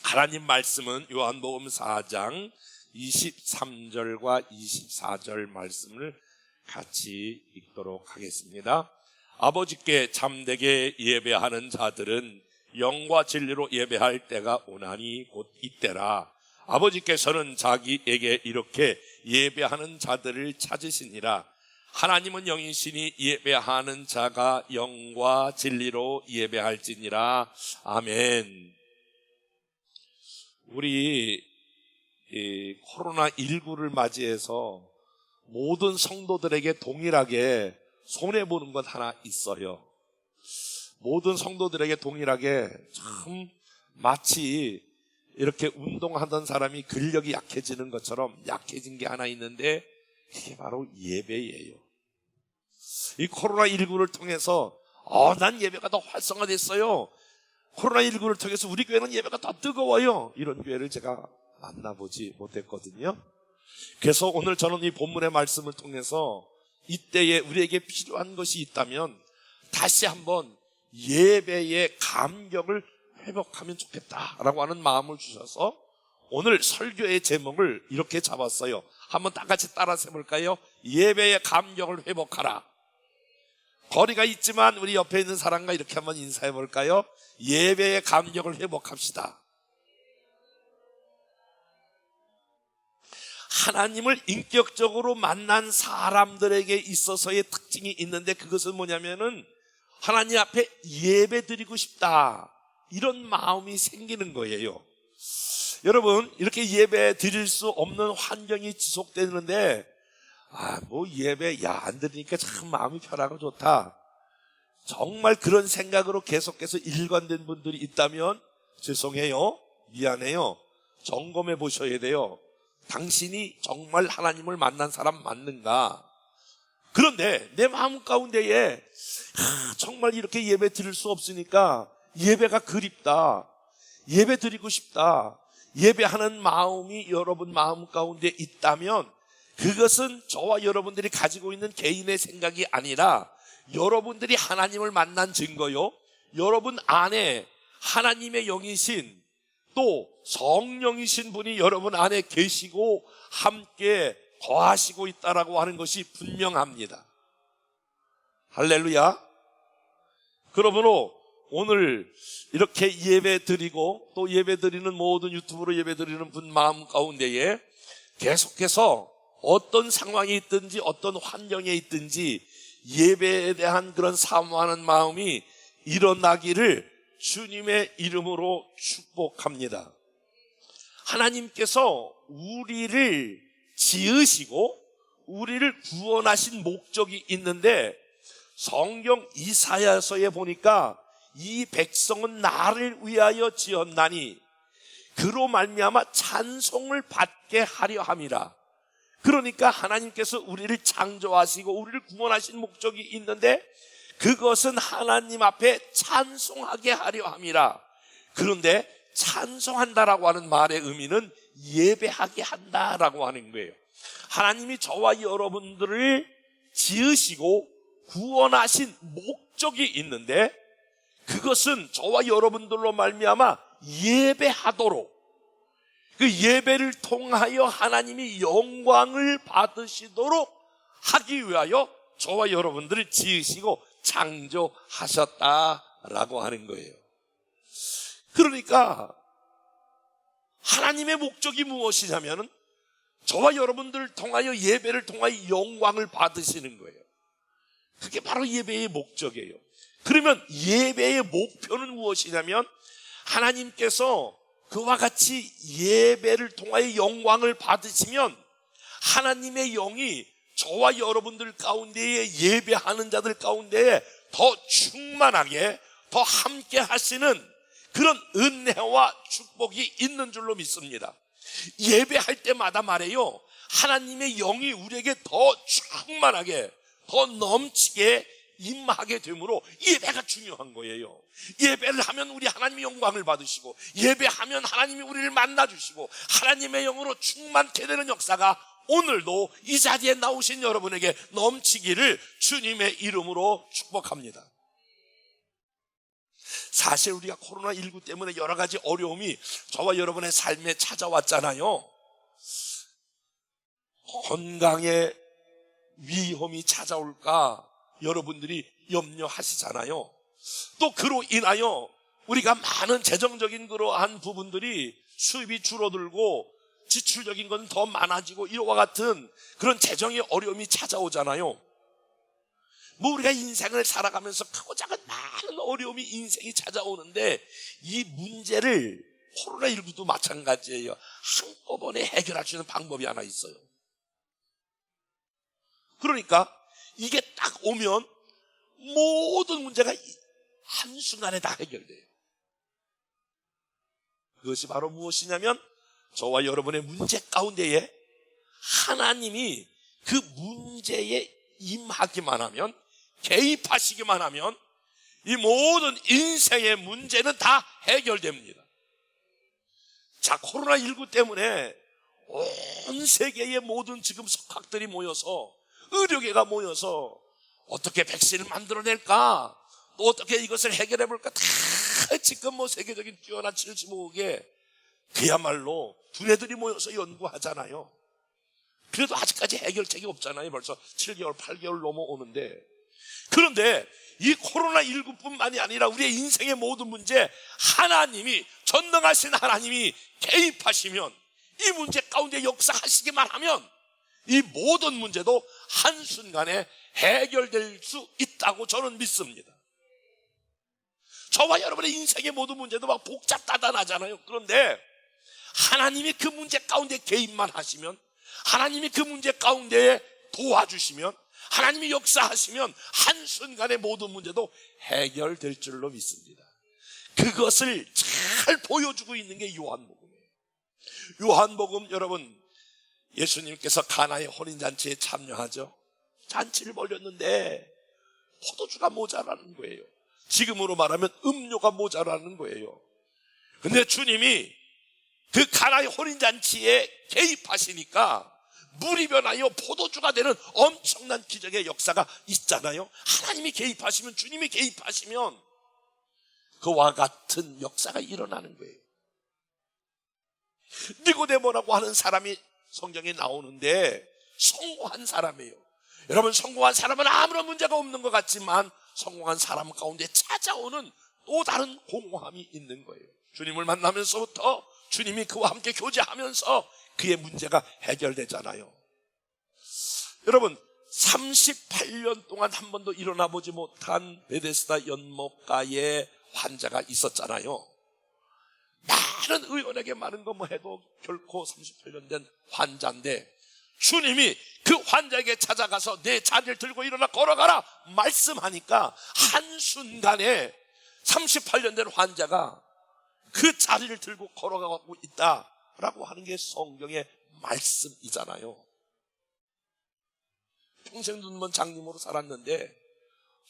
하나님 말씀은 요한복음 4장 23절과 24절 말씀을 같이 읽도록 하겠습니다. 아버지께 참되게 예배하는 자들은 영과 진리로 예배할 때가 오나니 곧 이때라. 아버지께서는 자기에게 이렇게 예배하는 자들을 찾으시니라. 하나님은 영이시니 예배하는 자가 영과 진리로 예배할지니라. 아멘. 우리 코로나19를 맞이해서 모든 성도들에게 동일하게 손해보는 것 하나 있어요. 모든 성도들에게 동일하게 참 마치 이렇게 운동하던 사람이 근력이 약해지는 것처럼 약해진 게 하나 있는데 그게 바로 예배예요. 이 코로나19를 통해서 난 예배가 더 활성화됐어요. 코로나19를 통해서 우리 교회는 예배가 더 뜨거워요. 이런 교회를 제가 만나보지 못했거든요. 그래서 오늘 저는 이 본문의 말씀을 통해서 이때에 우리에게 필요한 것이 있다면 다시 한번 예배의 감격을 회복하면 좋겠다라고 하는 마음을 주셔서 오늘 설교의 제목을 이렇게 잡았어요. 한번 다 같이 따라서 해볼까요? 예배의 감격을 회복하라. 거리가 있지만 우리 옆에 있는 사람과 이렇게 한번 인사해 볼까요? 예배의 감격을 회복합시다. 하나님을 인격적으로 만난 사람들에게 있어서의 특징이 있는데 그것은 뭐냐면은 하나님 앞에 예배 드리고 싶다, 이런 마음이 생기는 거예요. 여러분, 이렇게 예배 드릴 수 없는 환경이 지속되는데 예배 안 드리니까 참 마음이 편하고 좋다, 정말 그런 생각으로 계속해서 일관된 분들이 있다면 죄송해요, 미안해요, 점검해 보셔야 돼요. 당신이 정말 하나님을 만난 사람 맞는가? 그런데 내 마음 가운데에 정말 이렇게 예배 드릴 수 없으니까 예배가 그립다, 예배 드리고 싶다, 예배하는 마음이 여러분 마음 가운데 있다면 그것은 저와 여러분들이 가지고 있는 개인의 생각이 아니라 여러분들이 하나님을 만난 증거요, 여러분 안에 하나님의 영이신 또 성령이신 분이 여러분 안에 계시고 함께 거하시고 있다라고 하는 것이 분명합니다. 할렐루야. 그러므로 오늘 이렇게 예배 드리고 또 예배 드리는 모든 유튜브로 예배 드리는 분 마음 가운데에 계속해서 어떤 상황이 있든지 어떤 환경에 있든지 예배에 대한 그런 사모하는 마음이 일어나기를 주님의 이름으로 축복합니다. 하나님께서 우리를 지으시고 우리를 구원하신 목적이 있는데 성경 이사야서에 보니까 이 백성은 나를 위하여 지었나니 그로 말미암아 찬송을 받게 하려 함이라. 그러니까 하나님께서 우리를 창조하시고 우리를 구원하신 목적이 있는데 그것은 하나님 앞에 찬송하게 하려 함이라. 그런데 찬송한다라고 하는 말의 의미는 예배하게 한다라고 하는 거예요. 하나님이 저와 여러분들을 지으시고 구원하신 목적이 있는데 그것은 저와 여러분들로 말미암아 예배하도록, 그 예배를 통하여 하나님이 영광을 받으시도록 하기 위하여 저와 여러분들을 지으시고 창조하셨다라고 하는 거예요. 그러니까 하나님의 목적이 무엇이냐면 저와 여러분들을 통하여 예배를 통하여 영광을 받으시는 거예요. 그게 바로 예배의 목적이에요. 그러면 예배의 목표는 무엇이냐면 하나님께서 그와 같이 예배를 통하여 영광을 받으시면 하나님의 영이 저와 여러분들 가운데에 예배하는 자들 가운데에 더 충만하게 더 함께 하시는 그런 은혜와 축복이 있는 줄로 믿습니다. 예배할 때마다 말해요, 하나님의 영이 우리에게 더 충만하게 더 넘치게 임하게 되므로 예배가 중요한 거예요. 예배를 하면 우리 하나님의 영광을 받으시고 예배하면 하나님이 우리를 만나주시고 하나님의 영으로 충만케 되는 역사가 오늘도 이 자리에 나오신 여러분에게 넘치기를 주님의 이름으로 축복합니다. 사실 우리가 코로나19 때문에 여러 가지 어려움이 저와 여러분의 삶에 찾아왔잖아요. 건강에 위험이 찾아올까 여러분들이 염려하시잖아요. 또 그로 인하여 우리가 많은 재정적인 그러한 부분들이 수입이 줄어들고 지출적인 건 더 많아지고 이와 같은 그런 재정의 어려움이 찾아오잖아요. 뭐 우리가 인생을 살아가면서 크고 작은 많은 어려움이 인생이 찾아오는데 이 문제를 코로나19도 마찬가지예요. 한꺼번에 해결할 수 있는 방법이 하나 있어요. 그러니까 이게 딱 오면 모든 문제가 한순간에 다 해결돼요. 그것이 바로 무엇이냐면 저와 여러분의 문제 가운데에 하나님이 그 문제에 임하기만 하면, 개입하시기만 하면 이 모든 인생의 문제는 다 해결됩니다. 자, 코로나19 때문에 온 세계의 모든 지금 석학들이 모여서, 의료계가 모여서 어떻게 백신을 만들어낼까, 또 어떻게 이것을 해결해볼까, 다 지금 뭐 세계적인 뛰어난 75억의 그야말로 두뇌들이 모여서 연구하잖아요. 그래도 아직까지 해결책이 없잖아요. 벌써 7개월, 8개월 넘어오는데. 그런데 이 코로나19뿐만이 아니라 우리의 인생의 모든 문제, 하나님이, 전능하신 하나님이 개입하시면, 이 문제 가운데 역사하시기만 하면 이 모든 문제도 한순간에 해결될 수 있다고 저는 믿습니다. 저와 여러분의 인생의 모든 문제도 막 복잡다단하잖아요. 그런데 하나님이 그 문제 가운데 개입만 하시면, 하나님이 그 문제 가운데에 도와주시면, 하나님이 역사하시면 한순간에 모든 문제도 해결될 줄로 믿습니다. 그것을 잘 보여주고 있는 게 요한복음이에요. 요한복음, 여러분, 예수님께서 가나의 혼인잔치에 참여하죠. 잔치를 벌였는데 포도주가 모자라는 거예요. 지금으로 말하면 음료가 모자라는 거예요. 근데 주님이 그 가나의 혼인잔치에 개입하시니까 물이 변하여 포도주가 되는 엄청난 기적의 역사가 있잖아요. 하나님이 개입하시면, 주님이 개입하시면 그와 같은 역사가 일어나는 거예요. 니고데모라고 하는 사람이 성경에 나오는데 성공한 사람이에요. 여러분, 성공한 사람은 아무런 문제가 없는 것 같지만 성공한 사람 가운데 찾아오는 또 다른 공허함이 있는 거예요. 주님을 만나면서부터 주님이 그와 함께 교제하면서 그의 문제가 해결되잖아요. 여러분, 38년 동안 한 번도 일어나 보지 못한 베데스다 연못가에 환자가 있었잖아요. 많은 의원에게 많은 거 뭐 해도 결코 38년 된 환자인데 주님이 그 환자에게 찾아가서 내 자리를 들고 일어나 걸어가라 말씀하니까 한순간에 38년 된 환자가 그 자리를 들고 걸어가고 있다라고 하는 게 성경의 말씀이잖아요. 평생 눈먼 장님으로 살았는데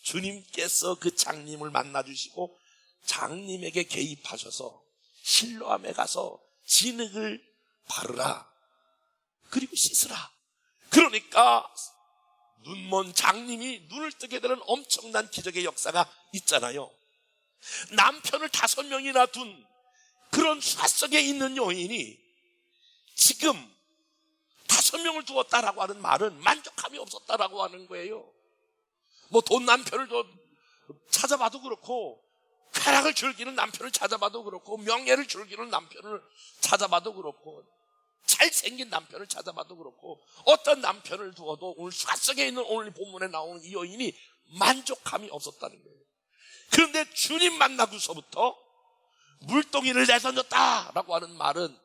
주님께서 그 장님을 만나주시고 장님에게 개입하셔서 실로암에 가서 진흙을 바르라, 그리고 씻으라. 그러니까 눈먼 장님이 눈을 뜨게 되는 엄청난 기적의 역사가 있잖아요. 남편을 5명이나 둔 그런 수가 속에 있는 여인이 지금 5명을 두었다라고 하는 말은 만족함이 없었다라고 하는 거예요. 뭐 돈 남편을 찾아봐도 그렇고, 쾌락을 즐기는 남편을 찾아봐도 그렇고, 명예를 즐기는 남편을 찾아봐도 그렇고, 잘생긴 남편을 찾아봐도 그렇고, 어떤 남편을 두어도 오늘 수가 속에 있는 오늘 본문에 나오는 이 여인이 만족함이 없었다는 거예요. 그런데 주님 만나고서부터 물동이를 내던졌다라고 하는 말은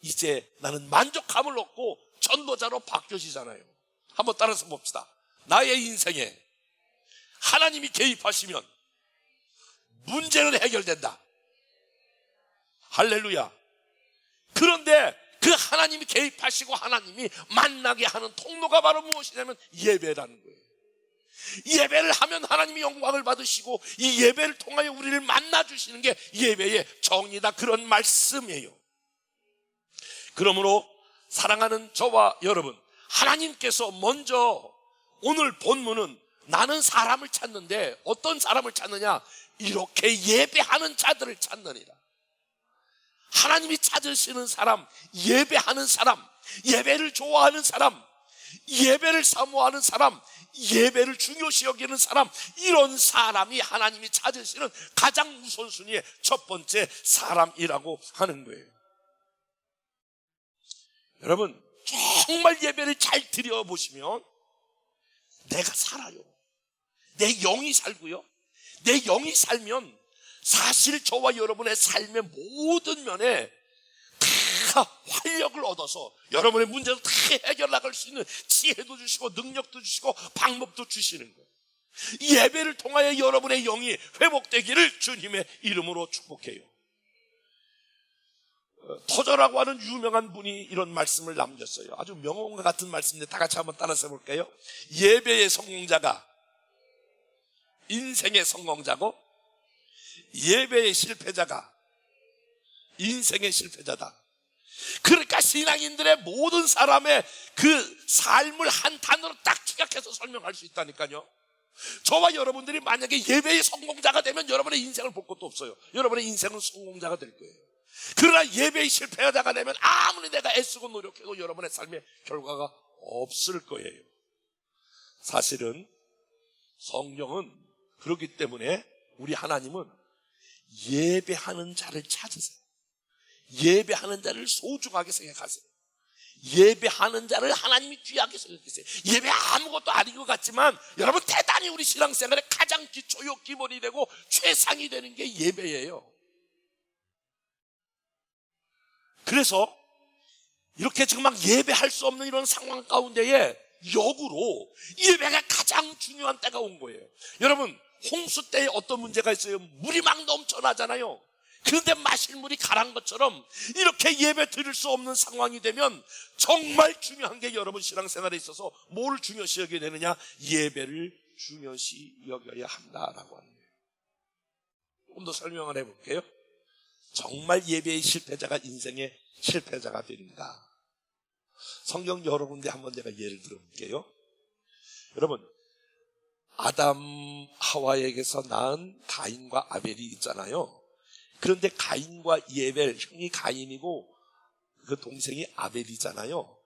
이제 나는 만족함을 얻고 전도자로 바뀌어지잖아요. 한번 따라서 봅시다. 나의 인생에 하나님이 개입하시면 문제는 해결된다. 할렐루야. 그런데 그 하나님이 개입하시고 하나님이 만나게 하는 통로가 바로 무엇이냐면 예배라는 거예요. 예배를 하면 하나님이 영광을 받으시고 이 예배를 통하여 우리를 만나주시는 게 예배의 정의다, 그런 말씀이에요. 그러므로 사랑하는 저와 여러분, 하나님께서 먼저 오늘 본문은 나는 사람을 찾는데 어떤 사람을 찾느냐, 이렇게 예배하는 자들을 찾느니라. 하나님이 찾으시는 사람, 예배하는 사람, 예배를 좋아하는 사람, 예배를 사모하는 사람, 예배를 중요시 여기는 사람, 이런 사람이 하나님이 찾으시는 가장 우선순위의 첫 번째 사람이라고 하는 거예요. 여러분, 정말 예배를 잘 드려보시면 내가 살아요. 내 영이 살고요. 내 영이 살면 사실 저와 여러분의 삶의 모든 면에 다 활력을 얻어서 여러분의 문제를 다 해결 나갈 수 있는 지혜도 주시고 능력도 주시고 방법도 주시는 거예요. 예배를 통하여 여러분의 영이 회복되기를 주님의 이름으로 축복해요. 터저라고 하는 유명한 분이 이런 말씀을 남겼어요. 아주 명언과 같은 말씀인데 다 같이 한번 따라서 볼까요? 예배의 성공자가 인생의 성공자고 예배의 실패자가 인생의 실패자다. 그러니까 신앙인들의 모든 사람의 그 삶을 한 단어로 딱 축약해서 설명할 수 있다니까요. 저와 여러분들이 만약에 예배의 성공자가 되면 여러분의 인생을 볼 것도 없어요. 여러분의 인생은 성공자가 될 거예요. 그러나 예배의 실패자가 되면 아무리 내가 애쓰고 노력해도 여러분의 삶의 결과가 없을 거예요. 사실은 성경은 그렇기 때문에 우리 하나님은 예배하는 자를 찾으세요. 예배하는 자를 소중하게 생각하세요. 예배하는 자를 하나님이 귀하게 생각하세요. 예배 아무것도 아닌 것 같지만 여러분, 대단히 우리 신앙생활의 가장 기초요 기본이 되고 최상이 되는 게 예배예요. 그래서 이렇게 지금 막 예배할 수 없는 이런 상황 가운데에 역으로 예배가 가장 중요한 때가 온 거예요. 여러분, 홍수 때에 어떤 문제가 있어요? 물이 막 넘쳐나잖아요. 그런데 마실 물이 가란 것처럼 이렇게 예배 드릴 수 없는 상황이 되면 정말 중요한 게 여러분 신앙생활에 있어서 뭘 중요시 여겨야 되느냐? 예배를 중요시 여겨야 한다라고 하는 거예요. 조금 더 설명을 해볼게요. 정말 예배의 실패자가 인생의 실패자가 되는가? 성경 여러 군데 한번 제가 예를 들어볼게요. 여러분, 아담 하와에게서 낳은 가인과 아벨이 있잖아요. 그런데 가인과 예벨, 형이 가인이고 그 동생이 아벨이잖아요.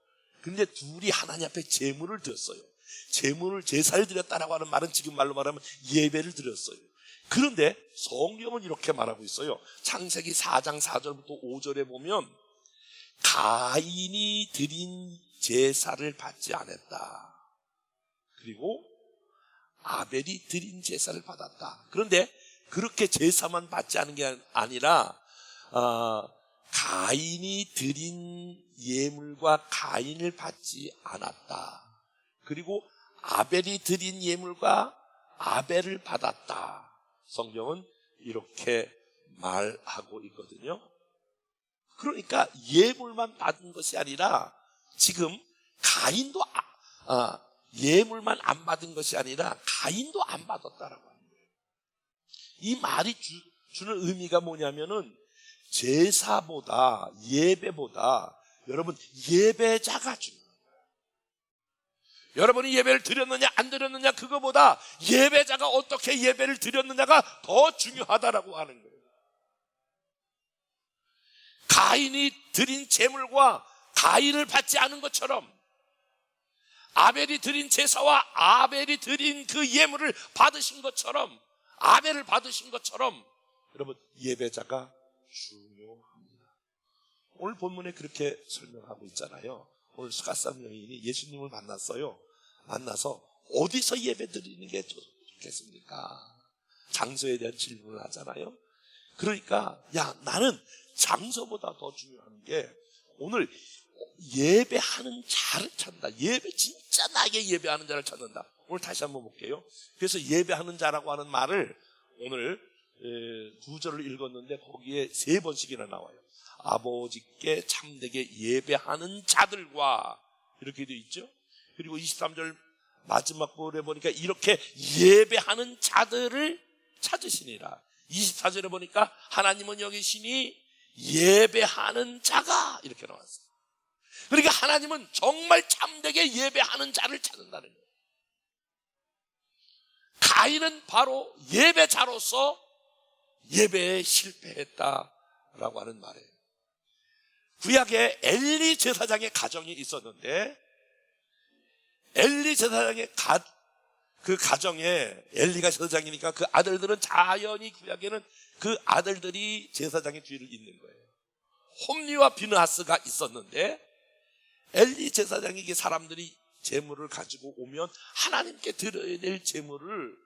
그런데 둘이 하나님 앞에 제물을 드렸어요. 제사를 드렸다라고 하는 말은 지금 말로 말하면 예배를 드렸어요. 그런데 성경은 이렇게 말하고 있어요. 창세기 4장 4절부터 5절에 보면 가인이 드린 제사를 받지 않았다. 그리고 아벨이 드린 제사를 받았다. 그런데 그렇게 제사만 받지 않은 게 아니라 가인이 드린 예물과 가인을 받지 않았다. 그리고 아벨이 드린 예물과 아벨을 받았다. 성경은 이렇게 말하고 있거든요. 그러니까 예물만 받은 것이 아니라 지금 가인도 예물만 안 받은 것이 아니라 가인도 안 받았다라고 하는 거예요. 이 말이 주는 의미가 뭐냐면은 제사보다 예배보다 여러분 예배자가 중요해요. 여러분이 예배를 드렸느냐 안 드렸느냐 그거보다 예배자가 어떻게 예배를 드렸느냐가 더 중요하다라고 하는 거예요. 가인이 드린 제물과 가인을 받지 않은 것처럼 아벨이 드린 제사와 아벨이 드린 그 예물을 받으신 것처럼 아벨을 받으신 것처럼 여러분 예배자가 중요합니다. 오늘 본문에 그렇게 설명하고 있잖아요. 오늘 수가성 여인이 예수님을 만났어요. 만나서 어디서 예배 드리는 게 좋겠습니까? 장소에 대한 질문을 하잖아요. 그러니까 나는 장소보다 더 중요한 게 오늘 예배하는 자를 찾는다. 진짜 나에게 예배하는 자를 찾는다. 오늘 다시 한번 볼게요. 그래서 예배하는 자라고 하는 말을 오늘 9절을 읽었는데 거기에 3번씩이나 나와요. 아버지께 참되게 예배하는 자들과 이렇게 되어 있죠. 그리고 23절 마지막 부분에 보니까 이렇게 예배하는 자들을 찾으시니라. 24절에 보니까 하나님은 여기시니 예배하는 자가 이렇게 나왔어요. 그러니까 하나님은 정말 참되게 예배하는 자를 찾는다는 거예요. 가인은 바로 예배자로서 예배에 실패했다라고 하는 말이에요. 구약에 엘리 제사장의 가정이 있었는데, 엘리 제사장의 그 가정에, 엘리가 제사장이니까 그 아들들은 자연히 구약에는 그 아들들이 제사장의 뒤를 잇는 거예요. 홈리와 비느하스가 있었는데, 엘리 제사장에게 사람들이 제물을 가지고 오면 하나님께 드려야 될 제물을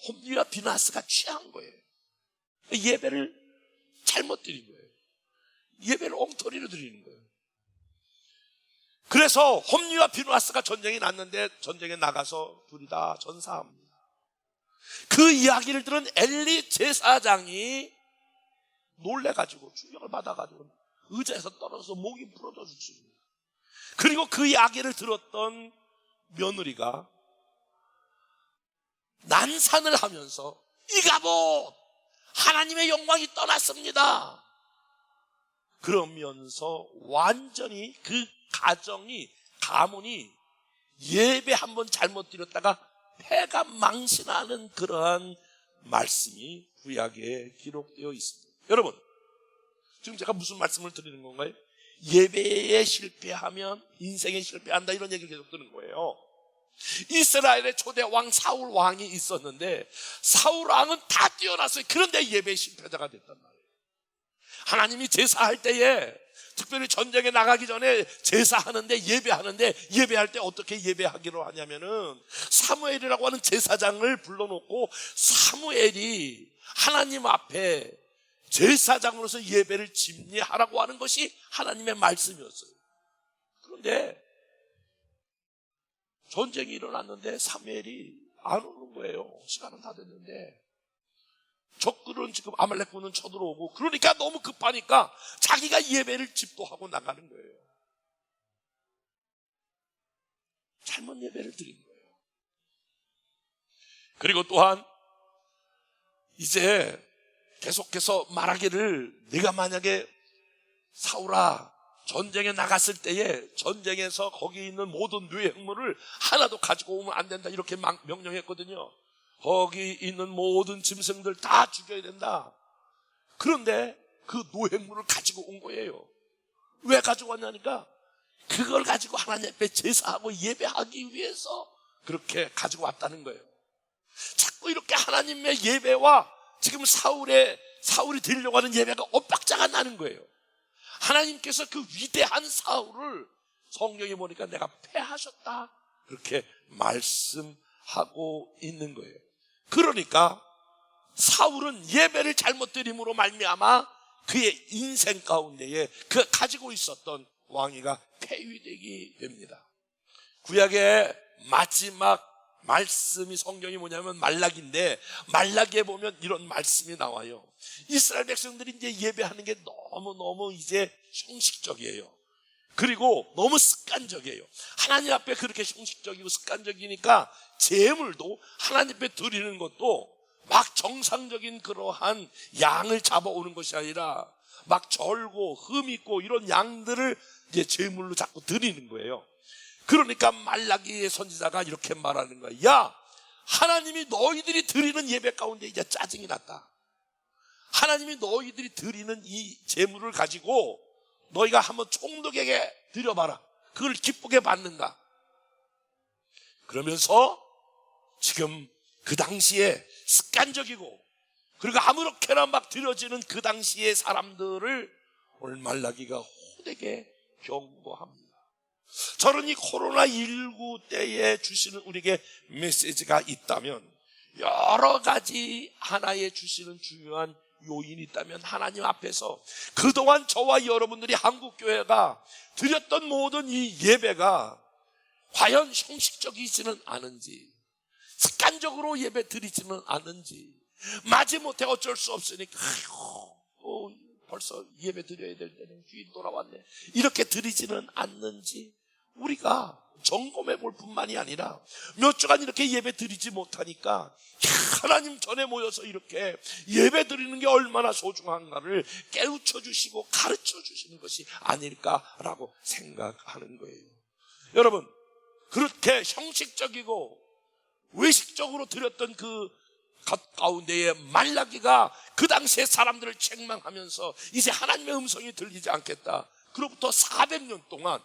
홈리와 비느하스가 취한 거예요. 예배를 잘못 드린 거예요. 예배를 엉터리로 드리는 거예요. 그래서 홈리와 비느하스가 전쟁이 났는데 전쟁에 나가서 둘이 다 전사합니다. 그 이야기를 들은 엘리 제사장이 놀래가지고 충격을 받아가지고 의자에서 떨어져서 목이 부러져 죽습니다. 그리고 그 이야기를 들었던 며느리가 난산을 하면서 이가봇 하나님의 영광이 떠났습니다. 그러면서 완전히 그 가문이 예배 한번 잘못 드렸다가 패가 망신하는 그러한 말씀이 구약에 기록되어 있습니다. 여러분, 지금 제가 무슨 말씀을 드리는 건가요? 예배에 실패하면 인생에 실패한다, 이런 얘기를 계속 드는 거예요. 이스라엘의 초대 왕 사울 왕이 있었는데 사울 왕은 다 뛰어났어요. 그런데 예배에 실패자가 됐단 말이에요. 하나님이 제사할 때에, 특별히 전쟁에 나가기 전에 제사하는데, 예배하는데, 예배할 때 어떻게 예배하기로 하냐면은 사무엘이라고 하는 제사장을 불러놓고 사무엘이 하나님 앞에 제사장으로서 예배를 집례하라고 하는 것이 하나님의 말씀이었어요. 그런데 전쟁이 일어났는데 사무엘이 안 오는 거예요. 시간은 다 됐는데. 적들은 지금 아말렉군은 쳐들어오고, 그러니까 너무 급하니까 자기가 예배를 집도하고 나가는 거예요. 잘못 예배를 드린 거예요. 그리고 또한 이제 계속해서 말하기를, 내가 만약에 사울아 전쟁에 나갔을 때에 전쟁에서 거기 있는 모든 뇌행물을 하나도 가지고 오면 안 된다, 이렇게 명령했거든요. 거기 있는 모든 짐승들 다 죽여야 된다. 그런데 그 노획물을 가지고 온 거예요. 왜 가지고 왔냐니까 그걸 가지고 하나님 앞에 제사하고 예배하기 위해서 그렇게 가지고 왔다는 거예요. 자꾸 이렇게 하나님의 예배와 지금 사울이 드리려고 하는 예배가 엇박자가 나는 거예요. 하나님께서 그 위대한 사울을 성경에 보니까 내가 패하셨다, 그렇게 말씀하고 있는 거예요. 그러니까 사울은 예배를 잘못 드림으로 말미암아 그의 인생 가운데에 그 가지고 있었던 왕위가 폐위되게 됩니다. 구약의 마지막 말씀이, 성경이 뭐냐면 말라기인데, 말라기에 보면 이런 말씀이 나와요. 이스라엘 백성들이 이제 예배하는 게 너무너무 이제 형식적이에요. 그리고 너무 습관적이에요. 하나님 앞에 그렇게 형식적이고 습관적이니까 제물도 하나님 앞에 드리는 것도 막 정상적인 그러한 양을 잡아오는 것이 아니라 막 절고 흠 있고 이런 양들을 이제 제물로 자꾸 드리는 거예요. 그러니까 말라기의 선지자가 이렇게 말하는 거야. 야, 하나님이 너희들이 드리는 예배 가운데 이제 짜증이 났다. 하나님이 너희들이 드리는 이 제물을 가지고 너희가 한번 총독에게 드려봐라. 그걸 기쁘게 받는가? 그러면서 지금 그 당시에 습관적이고 그리고 아무렇게나 막 드려지는 그 당시의 사람들을 오늘 말라기가 호되게 경고합니다. 저는 이 코로나19 때에 주시는 우리에게 메시지가 있다면, 여러 가지 하나의 주시는 중요한 요인이 있다면, 하나님 앞에서 그동안 저와 여러분들이 한국교회가 드렸던 모든 이 예배가 과연 형식적이지는 않은지, 습관적으로 예배 드리지는 않은지, 마지못해 어쩔 수 없으니까 벌써 예배 드려야 될 때는 주일 돌아왔네, 이렇게 드리지는 않는지 우리가 점검해 볼 뿐만이 아니라, 몇 주간 이렇게 예배 드리지 못하니까 하나님 전에 모여서 이렇게 예배 드리는 게 얼마나 소중한가를 깨우쳐 주시고 가르쳐 주시는 것이 아닐까라고 생각하는 거예요. 여러분, 그렇게 형식적이고 외식적으로 드렸던 그 가운데에 말라기가 그 당시에 사람들을 책망하면서 이제 하나님의 음성이 들리지 않겠다. 그로부터 400년 동안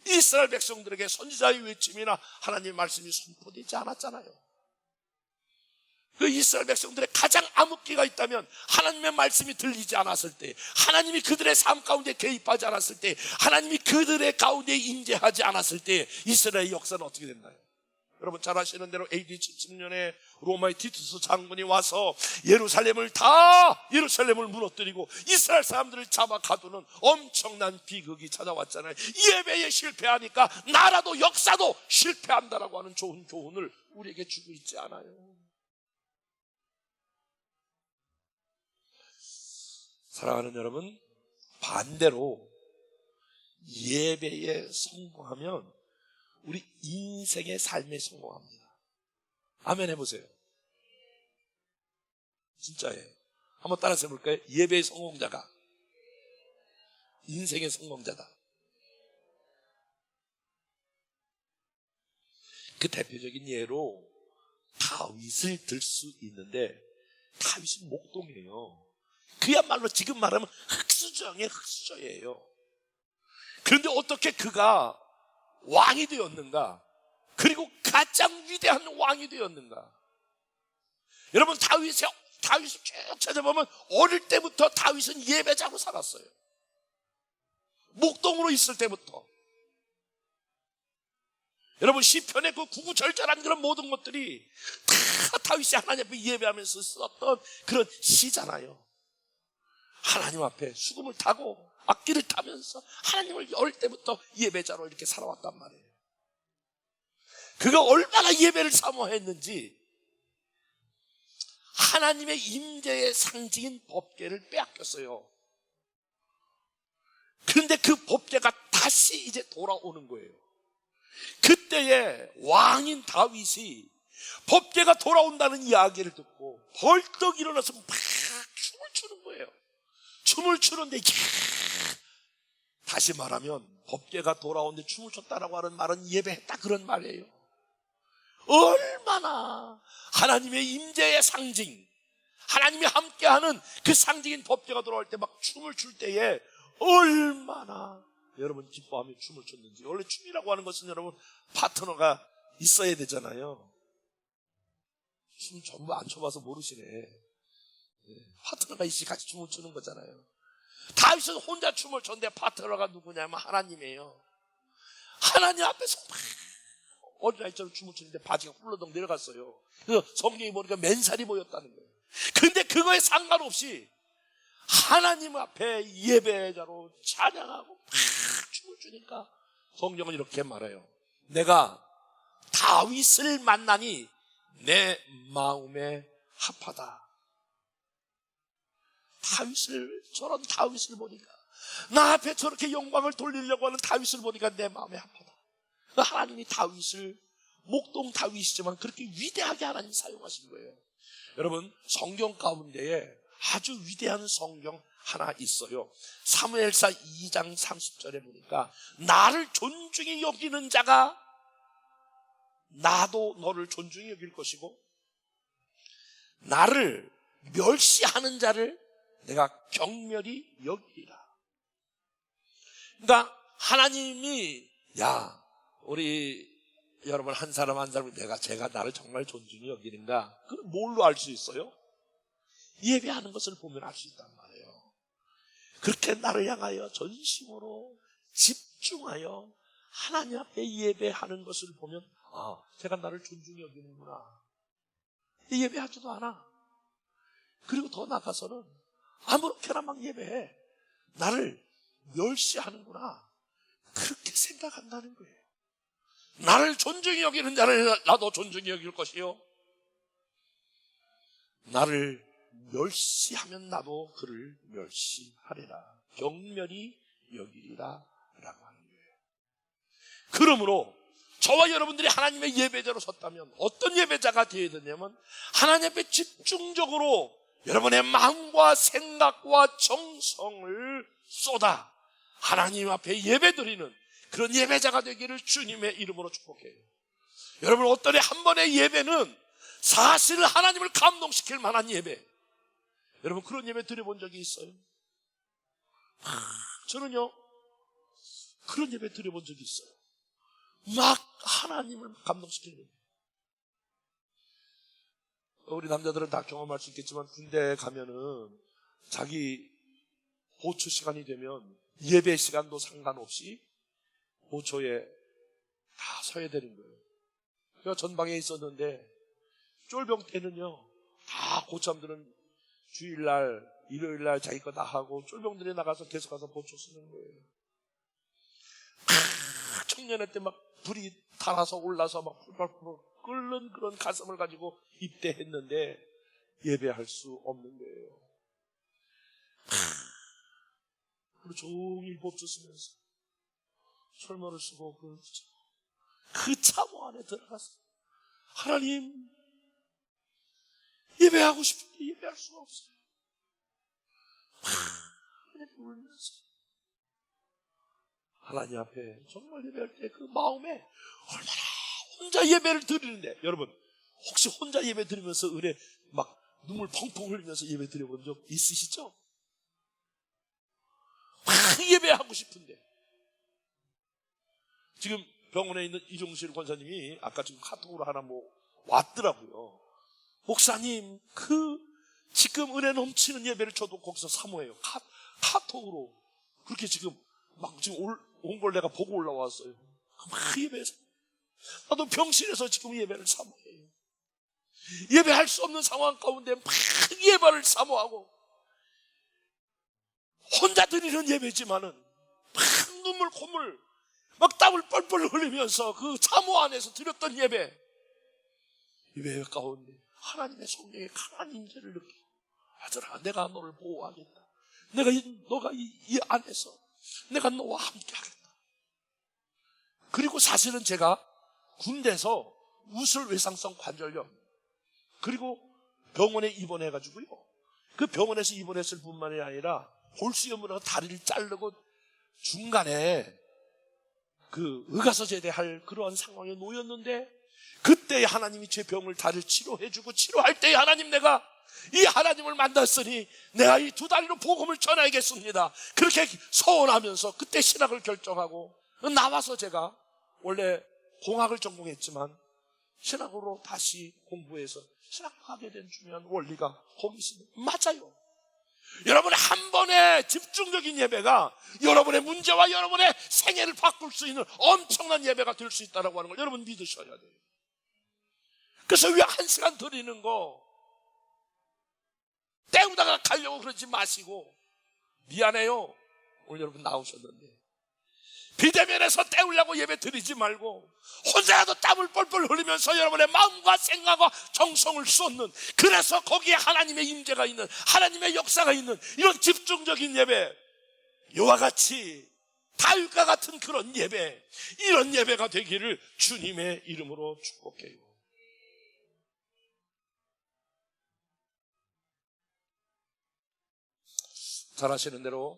이스라엘 백성들에게 선지자의 외침이나 하나님의 말씀이 선포되지 않았잖아요. 그 이스라엘 백성들의 가장 암흑기가 있다면 하나님의 말씀이 들리지 않았을 때, 하나님이 그들의 삶 가운데 개입하지 않았을 때, 하나님이 그들의 가운데 임재하지 않았을 때 이스라엘의 역사는 어떻게 됐나요? 여러분 잘 아시는 대로 AD 70년에 로마의 티투스 장군이 와서 예루살렘을 무너뜨리고 이스라엘 사람들을 잡아 가두는 엄청난 비극이 찾아왔잖아요. 예배에 실패하니까 나라도 역사도 실패한다라고 하는 좋은 교훈을 우리에게 주고 있지 않아요? 사랑하는 여러분, 반대로 예배에 성공하면 우리 인생의 삶에 성공합니다. 아멘 해보세요. 진짜예요. 한번 따라서 해볼까요? 예배의 성공자가 인생의 성공자다. 그 대표적인 예로 다윗을 들 수 있는데, 다윗은 목동이에요. 그야말로 지금 말하면 흑수저의 흑수저예요. 그런데 어떻게 그가 왕이 되었는가? 그리고 가장 위대한 왕이 되었는가? 여러분 다윗을 쭉 찾아보면 어릴 때부터 다윗은 예배자로 살았어요. 목동으로 있을 때부터. 여러분 시편의 그 구구절절한 그런 모든 것들이 다 다윗이 하나님 앞에 예배하면서 썼던 그런 시잖아요. 하나님 앞에 수금을 타고 악기를 타면서 하나님을 어릴 때부터 예배자로 이렇게 살아왔단 말이에요. 그가 얼마나 예배를 사모했는지 하나님의 임재의 상징인 법궤를 빼앗겼어요. 그런데 그 법궤가 다시 이제 돌아오는 거예요. 그때에 왕인 다윗이 법궤가 돌아온다는 이야기를 듣고 벌떡 일어나서 막 춤을 추는 거예요. 춤을 추는데 다시 말하면 법궤가 돌아오는데 춤을 췄다라고 하는 말은 예배했다 그런 말이에요. 얼마나 하나님의 임재의 상징, 하나님이 함께하는 그 상징인 법궤가 돌아올 때 막 춤을 출 때에 얼마나 여러분 기뻐하며 춤을 췄는지. 원래 춤이라고 하는 것은 여러분 파트너가 있어야 되잖아요. 춤 전부 안 춰봐서 모르시네. 파트너가 있이 같이 춤을 추는 거잖아요. 다윗은 혼자 춤을 췄는데 파트너가 누구냐면 하나님이에요. 하나님 앞에서 막 어린아이처럼 춤을 추는데 바지가 훌러덩 내려갔어요. 그래서 성경이 보니까 맨살이 보였다는 거예요. 근데 그거에 상관없이 하나님 앞에 예배자로 찬양하고 막 춤을 추니까 성경은 이렇게 말해요. 내가 다윗을 만나니 내 마음에 합하다. 저런 다윗을 보니까, 나 앞에 저렇게 영광을 돌리려고 하는 다윗을 보니까 내 마음에 합하다. 하나님이 다윗을, 목동 다윗이지만 그렇게 위대하게 하나님 사용하신 거예요. 여러분 성경 가운데에 아주 위대한 성경 하나 있어요. 사무엘사 2장 30절에 보니까 나를 존중히 여기는 자가 나도 너를 존중히 여길 것이고 나를 멸시하는 자를 내가 경멸히 여기리라. 그러니까 하나님이 우리 여러분 한 사람 한 사람이 제가 나를 정말 존중히 여기는가? 그걸 뭘로 알 수 있어요? 예배하는 것을 보면 알 수 있단 말이에요. 그렇게 나를 향하여 전심으로 집중하여 하나님 앞에 예배하는 것을 보면 제가 나를 존중히 여기는구나. 예배하지도 않아. 그리고 더 나가서는 아무렇게나 막 예배해. 나를 멸시하는구나. 그렇게 생각한다는 거예요. 나를 존중히 여기는 자를 나도 존중히 여길 것이요, 나를 멸시하면 나도 그를 멸시하리라. 경멸히 여기리라 라고 하는 거예요. 그러므로 저와 여러분들이 하나님의 예배자로 섰다면 어떤 예배자가 되어야 되냐면 하나님 앞에 집중적으로 여러분의 마음과 생각과 정성을 쏟아 하나님 앞에 예배드리는 그런 예배자가 되기를 주님의 이름으로 축복해요. 여러분 어떠리 한 번의 예배는 사실 하나님을 감동시킬 만한 예배. 여러분 그런 예배 드려본 적이 있어요? 저는요 그런 예배 드려본 적이 있어요. 막 하나님을 감동시키는 예배. 우리 남자들은 다 경험할 수 있겠지만 군대에 가면은 자기 보초 시간이 되면 예배 시간도 상관없이 보초에 다 서야 되는 거예요. 제가 전방에 있었는데 쫄병 때는요 다 고참들은 주일날 일요일날 자기 거 다 하고 쫄병들이 나가서 계속 가서 보초 쓰는 거예요. 청년회 때 막 불이 달아서 올라서 막 풀풀풀 끓는 그런 가슴을 가지고 입대했는데 예배할 수 없는 거예요. 하루 종일 보초 쓰면서 설문을 쓰고 그 참호 안에 들어가서 하나님 예배하고 싶은데 예배할 수가 없어요. 하나님 울면서 하나님 앞에 정말 예배할 때 그 마음에 얼마나 혼자 예배를 드리는데, 여러분 혹시 혼자 예배 드리면서 은혜 막 눈물 펑펑 흘리면서 예배 드려본 적 있으시죠? 막 예배하고 싶은데. 지금 병원에 있는 이종실 권사님이 아까 지금 카톡으로 하나 왔더라고요. 목사님 지금 은혜 넘치는 예배를 저도 거기서 사모해요. 카톡으로 그렇게 지금 온 걸 내가 보고 올라왔어요. 막 예배해서 나도 병실에서 지금 예배를 사모해요. 예배할 수 없는 상황 가운데 막 예배를 사모하고 혼자 드리는 예배지만은 막 눈물 콧물 막 땀을 뻘뻘 흘리면서 그 사모 안에서 드렸던 예배 가운데 하나님의 성령의 강한 임재를 느끼고, 아들아 내가 너를 보호하겠다. 너가 이 안에서 내가 너와 함께 하겠다. 그리고 사실은 제가 군대에서 우슬 외상성 관절염 그리고 병원에 입원해가지고요, 그 병원에서 입원했을 뿐만이 아니라 볼수염으로 다리를 자르고 중간에 그 의가서 제대할 그러한 상황에 놓였는데, 그때 하나님이 제 병을 다리를 치료해주고 치료할 때 하나님 내가 이 하나님을 만났으니 내가 이 두 다리로 복음을 전해야겠습니다. 그렇게 서원하면서 그때 신학을 결정하고 나와서 제가 원래 공학을 전공했지만 신학으로 다시 공부해서 신학을 하게 된 중요한 원리가 거기 있습니다. 맞아요. 여러분 한 번의 집중적인 예배가 여러분의 문제와 여러분의 생애를 바꿀 수 있는 엄청난 예배가 될 수 있다는 걸 여러분 믿으셔야 돼요. 그래서 왜 1시간 드리는 거 때우다가 가려고 그러지 마시고, 미안해요 오늘 여러분 나오셨는데 비대면에서 때우려고 예배 드리지 말고 혼자라도 땀을 뻘뻘 흘리면서 여러분의 마음과 생각과 정성을 쏟는, 그래서 거기에 하나님의 임재가 있는, 하나님의 역사가 있는 이런 집중적인 예배, 이와 같이 다윗과 같은 그런 예배, 이런 예배가 되기를 주님의 이름으로 축복해요. 잘 아시는 대로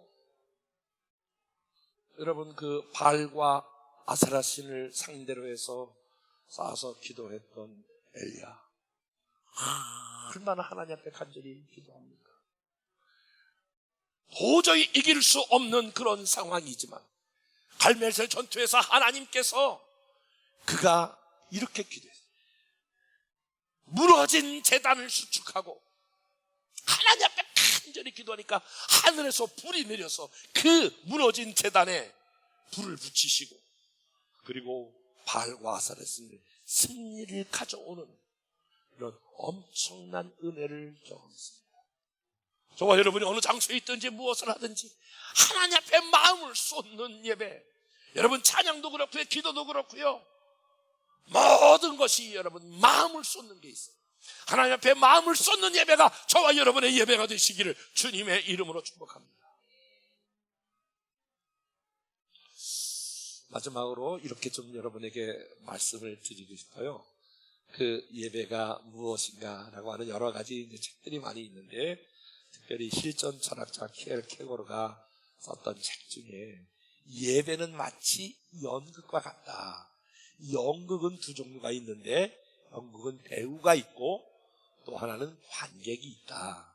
여러분 그 발과 아세라 신을 상대로 해서 쌓아서 기도했던 엘리야, 얼마나 하나님 앞에 간절히 기도합니까? 도저히 이길 수 없는 그런 상황이지만 갈멜셀 전투에서 하나님께서 그가 이렇게 기도했어요. 무너진 제단을 수축하고 하나님 앞에 간절히 기도하니까 하늘에서 불이 내려서 그 무너진 제단에 불을 붙이시고, 그리고 바알과 아세라신을 승리를 가져오는 이런 엄청난 은혜를 경험했습니다. 저와 여러분이 어느 장소에 있든지 무엇을 하든지 하나님 앞에 마음을 쏟는 예배, 여러분 찬양도 그렇고요, 기도도 그렇고요, 모든 것이 여러분 마음을 쏟는 게 있어요. 하나님 앞에 마음을 쏟는 예배가 저와 여러분의 예배가 되시기를 주님의 이름으로 축복합니다. 마지막으로 이렇게 좀 여러분에게 말씀을 드리고 싶어요. 그 예배가 무엇인가라고 하는 여러 가지 책들이 많이 있는데, 특별히 실전 철학자 키엘 케고르가 썼던 책 중에 예배는 마치 연극과 같다. 연극은 두 종류가 있는데 연극은 배우가 있고 또 하나는 관객이 있다.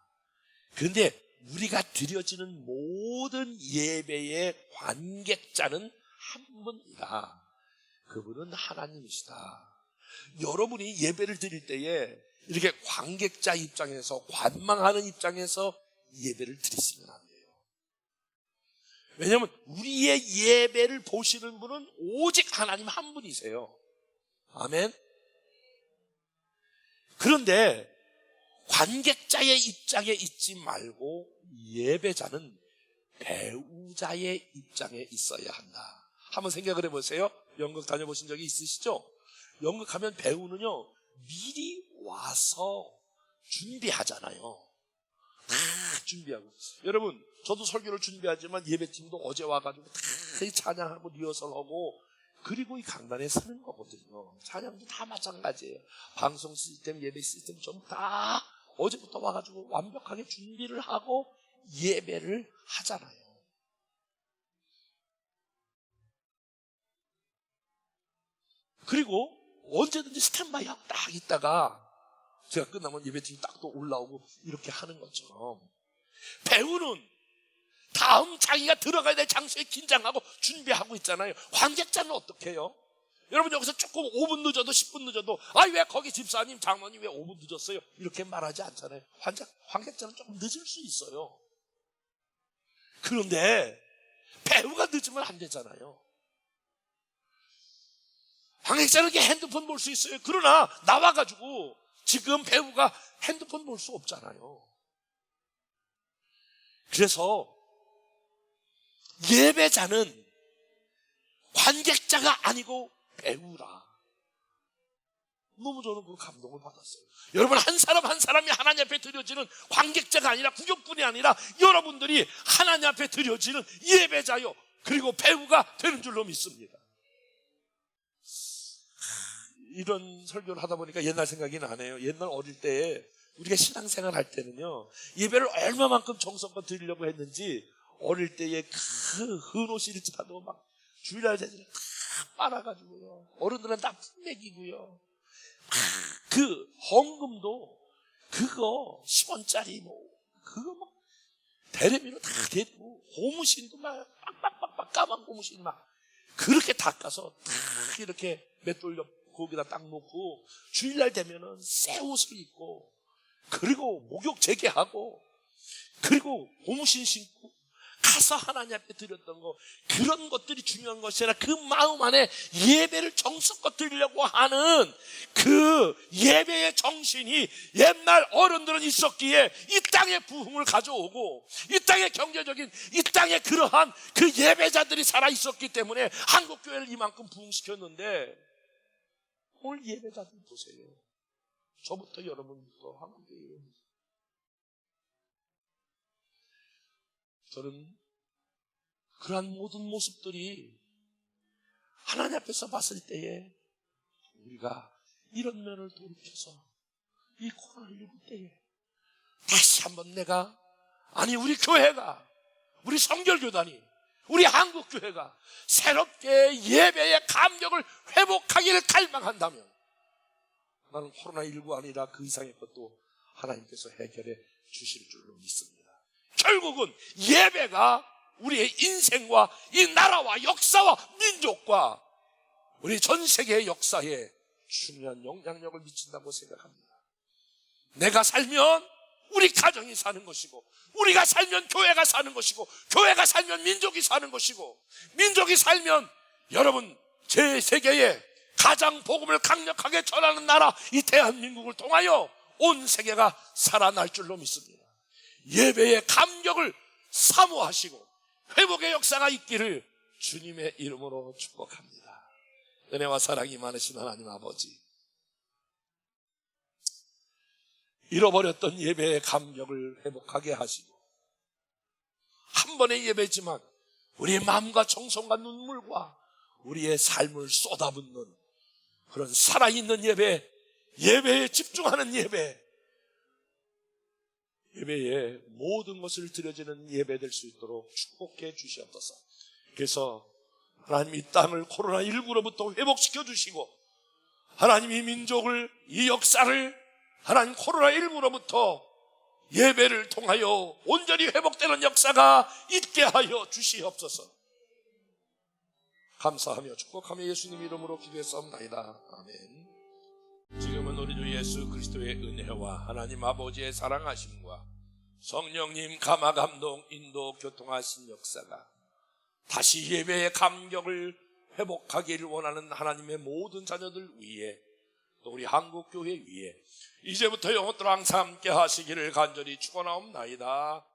그런데 우리가 드려지는 모든 예배의 관객자는 한 분이다. 그분은 하나님이시다. 여러분이 예배를 드릴 때에 이렇게 관객자 입장에서, 관망하는 입장에서 예배를 드리시면 안 돼요. 왜냐하면 우리의 예배를 보시는 분은 오직 하나님 한 분이세요. 아멘. 그런데 관객자의 입장에 있지 말고 예배자는 배우자의 입장에 있어야 한다. 한번 생각을 해보세요. 연극 다녀보신 적이 있으시죠? 연극하면 배우는요, 미리 와서 준비하잖아요. 다 준비하고. 여러분, 저도 설교를 준비하지만 예배팀도 어제 와가지고 다 찬양하고 리허설하고 그리고 이 강단에 서는 거거든요. 찬양도 다 마찬가지예요. 방송 시스템, 예배 시스템 전부 다 어제부터 와가지고 완벽하게 준비를 하고 예배를 하잖아요. 그리고 언제든지 스탠바이 하고 딱 있다가 제가 끝나면 예배팀이 딱 또 올라오고 이렇게 하는 것처럼 배우는 다음 자기가 들어가야 될 장소에 긴장하고 준비하고 있잖아요. 관객자는 어떻게 해요? 여러분 여기서 조금 5분 늦어도 10분 늦어도 왜 거기 집사님 장모님 왜 5분 늦었어요? 이렇게 말하지 않잖아요. 관객자는 조금 늦을 수 있어요. 그런데 배우가 늦으면 안 되잖아요. 관객자는 이렇게 핸드폰 볼 수 있어요. 그러나 나와가지고 지금 배우가 핸드폰 볼 수 없잖아요. 그래서 예배자는 관객자가 아니고 배우라. 너무 저는 그 감동을 받았어요. 여러분 한 사람 한 사람이 하나님 앞에 드려지는 관객자가 아니라 구경꾼이 아니라 여러분들이 하나님 앞에 드려지는 예배자요 그리고 배우가 되는 줄로 믿습니다. 이런 설교를 하다 보니까 옛날 생각이 나네요. 옛날 어릴 때 우리가 신앙생활 할 때는요, 예배를 얼마만큼 정성껏 드리려고 했는지 어릴 때에 그 흔옷일지라도 막 주일날 제지를 다 빨아가지고요, 어른들은 다 풋내기고요, 그 헌금도 그거 10원짜리 그거 막 대레미로 다 대고 고무신도 막 빡빡빡빡 까만 고무신 막 그렇게 닦아서 다 이렇게 맷돌려 거기다 딱 놓고 주일날 되면은 새 옷을 입고 그리고 목욕 재개하고 그리고 고무신 신고 가서 하나님 앞에 드렸던 거, 그런 것들이 중요한 것이 아니라 그 마음 안에 예배를 정성껏 드리려고 하는 그 예배의 정신이 옛날 어른들은 있었기에 이 땅에 부흥을 가져오고 이 땅의 경제적인 이 땅에 그러한 그 예배자들이 살아있었기 때문에 한국교회를 이만큼 부흥시켰는데 오늘 예배자들 보세요. 저부터 여러분부터 한국교회. 저는 그러한 모든 모습들이 하나님 앞에서 봤을 때에 우리가 이런 면을 돌이켜서 이 코로나19 때에 다시 한번 우리 교회가, 우리 성결교단이, 우리 한국교회가 새롭게 예배의 감격을 회복하기를 갈망한다면 나는 코로나19 아니라 그 이상의 것도 하나님께서 해결해 주실 줄로 믿습니다. 결국은 예배가 우리의 인생과 이 나라와 역사와 민족과 우리 전 세계의 역사에 중요한 영향력을 미친다고 생각합니다. 내가 살면 우리 가정이 사는 것이고, 우리가 살면 교회가 사는 것이고, 교회가 살면 민족이 사는 것이고, 민족이 살면 여러분 제 세계에 가장 복음을 강력하게 전하는 나라 이 대한민국을 통하여 온 세계가 살아날 줄로 믿습니다. 예배의 감격을 사모하시고 회복의 역사가 있기를 주님의 이름으로 축복합니다. 은혜와 사랑이 많으신 하나님 아버지, 잃어버렸던 예배의 감격을 회복하게 하시고 한 번의 예배지만 우리의 마음과 정성과 눈물과 우리의 삶을 쏟아붓는 그런 살아있는 예배, 예배에 집중하는 예배에 모든 것을 드려지는 예배 될 수 있도록 축복해 주시옵소서. 그래서 하나님 이 땅을 코로나19로부터 회복시켜 주시고 하나님 이 민족을, 이 역사를 하나님 코로나19로부터 예배를 통하여 온전히 회복되는 역사가 있게 하여 주시옵소서. 감사하며 축복하며 예수님 이름으로 기도했사옵나이다. 아멘. 지금은 우리 주 예수 그리스도의 은혜와 하나님 아버지의 사랑하심과 성령님 감화 감동 인도 교통하신 역사가 다시 예배의 감격을 회복하기를 원하는 하나님의 모든 자녀들 위에, 또 우리 한국교회 위에 이제부터 영원토록 항상 함께 하시기를 간절히 축원하옵나이다.